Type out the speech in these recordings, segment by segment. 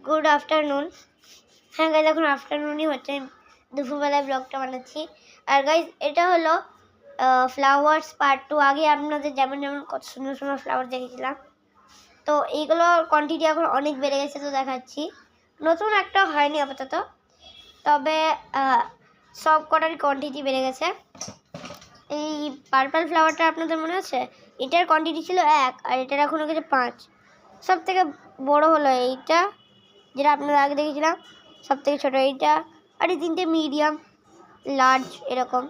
Good afternoon. হ্যাঁ guys, এখন আফটারনুনই হচ্ছে, দুপুরবেলায় ব্লগটা বানাচ্ছি। আর গাইজ এটা হলো ফ্লাওয়ার্স পার্ট 2। আগে আপনাদের যেমন যেমন কত সুন্দর সুন্দর ফ্লাওয়ার দেখেছিলাম, তো এইগুলোর কোয়ান্টিটি এখন অনেক বেড়ে গেছে, তো দেখাচ্ছি। নতুন একটা হয়নি আপাতত, তবে সব কটারই কোয়ান্টিটি বেড়ে গেছে। এই পার্পল ফ্লাওয়ারটা আপনাদের মনে আছে, এটার কোয়ান্টিটি ছিল 1 আর এটার এখন হয়ে গেছে 5। সব থেকে বড় হলো এইটা, যেটা আপনারা আগে দেখেছিলাম, সব থেকে ছোটো এইটা, আর এই 3টে মিডিয়াম লার্জ এরকম।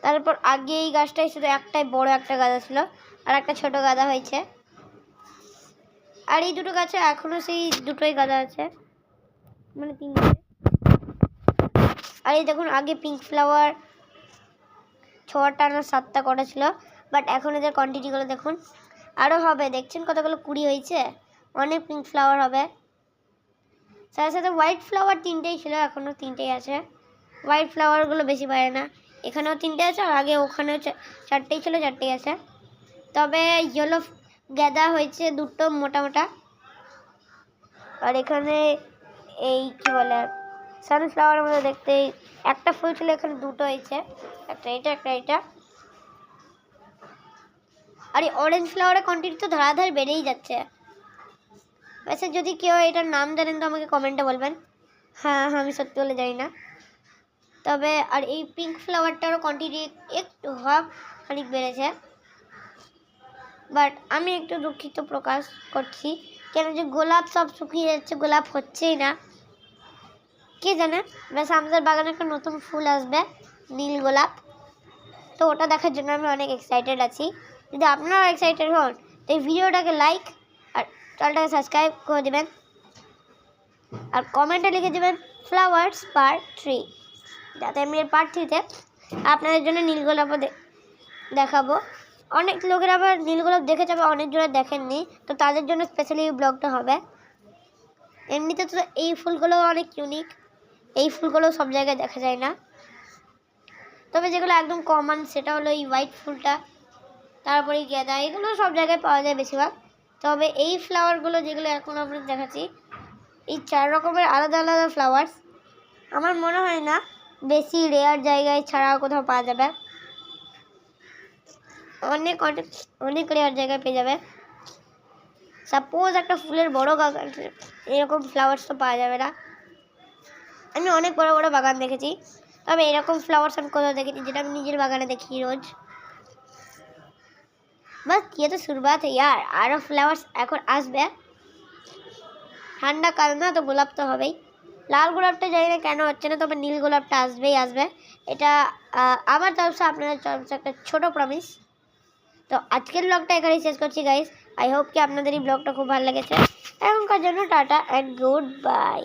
তারপর আগে এই গাছটাই শুধু একটাই বড় একটা গাদা ছিল, আর একটা ছোট গাদা হয়েছে। আর এই দুটো গাছে এখনও সেই দুটোই গাদা আছে, মানে 3টে। আর এই দেখুন, আগে পিঙ্ক ফ্লাওয়ার 6টা না 7টা করা ছিল, বাট এখন এদের কোয়ান্টিটিগুলো দেখুন, আরও হবে। দেখছেন কতগুলো কুড়ি হয়েছে, অনেক পিঙ্ক ফ্লাওয়ার হবে। সাথে সাথে হোয়াইট ফ্লাওয়ার 3টেই ছিল, এখনও 3টেই আছে। হোয়াইট ফ্লাওয়ারগুলো বেশি পারে না, এখানেও 3টে আছে, আর আগে ওখানেও 4টেই ছিল, 4টেই আছে। তবে ইয়েলো গাঁদা হয়েছে 2টো মোটা মোটা। আর এখানে এই কি বলে সানফ্লাওয়ারের মধ্যে দেখতে একটা ফুল ছিল, এখানে 2টো হয়েছে, একটা এটা একটা এটা। আর এই অরেঞ্জ ফ্লাওয়ারের কোয়ান্টিটি তো ধরাধর বেড়েই যাচ্ছে। আচ্ছা, যদি কেউ এটার নাম জানেন তো আমাকে কমেন্টে বলবেন। হ্যাঁ, আমি সত্যি বলে জানি না। তবে আর এই পিঙ্ক ফ্লাওয়ারটারও কোয়ান্টিটি একটু খানিক বেড়েছে, বাট আমি একটু দুঃখিত প্রকাশ করছি, কেন যে গোলাপ সব শুকিয়ে যাচ্ছে, গোলাপ হচ্ছেই না, কে জানে। ব্যাস আমাদের বাগানে একটা নতুন ফুল আসবে, নীল গোলাপ, তো ওটা দেখার জন্য আমি অনেক এক্সাইটেড আছি। যদি আপনারাও এক্সাইটেড হন তো এই ভিডিওটাকে লাইক আর চ্যানেলটাকে সাবস্ক্রাইব করে দেবেন, আর কমেন্টে লিখে দেবেন ফ্লাওয়ার্স পার্ট 3, যাতে আমি এর পার্ট 3তে আপনাদের জন্য নীলগোলাপও দেখাবো। অনেক লোকের আবার নীলগোলাপ দেখে যাবে, অনেকজনে দেখেননি, তো তাদের জন্য স্পেশালি এই ব্লগটা হবে। এমনিতে তো এই ফুলগুলো অনেক ইউনিক, এই ফুলগুলো সব জায়গায় দেখা যায় না। তবে যেগুলো একদম কমন সেটা হলো এই হোয়াইট ফুলটা, তারপরে গাঁদা, এগুলো সব জায়গায় পাওয়া যায় বেশিরভাগ। তবে এই ফ্লাওয়ারগুলো যেগুলো এখন আপনাদের দেখাচ্ছি, এই 4 রকমের আলাদা আলাদা ফ্লাওয়ার্স, আমার মনে হয় না বেশি রেয়ার জায়গায় ছাড়াও কোথাও পাওয়া যাবে। অনেক অনেক অনেক রেয়ার জায়গায় পেয়ে যাবে। সাপোজ একটা ফুলের বড় বাগান, এরকম ফ্লাওয়ার্স তো পাওয়া যাবে না। আমি অনেক বড় বড় বাগান দেখেছি, তবে এরকম ফ্লাওয়ার্স আমি কোথাও দেখেছি, যেটা আমি নিজের বাগানে দেখি রোজ। বাস ये तो शुरुआत है यार, আরও ফ্লাওয়ার্স এখন আসবে। ঠান্ডা কাল না, তো গোলাপ তো হবেই। লাল গোলাপটা জানি না কেন হচ্ছে না, তবে নীল গোলাপটা আসবেই আসবে। এটা আমার তরফে আপনাদের তরফে একটা ছোটো প্রমিস। তো আজকের ব্লগটা এখানেই শেষ করছি গাইস। আই হোপ কি আপনাদের এই ব্লগটা খুব ভালো লেগেছে। এখনকার জন্য টাটা অ্যান্ড গুড বাই।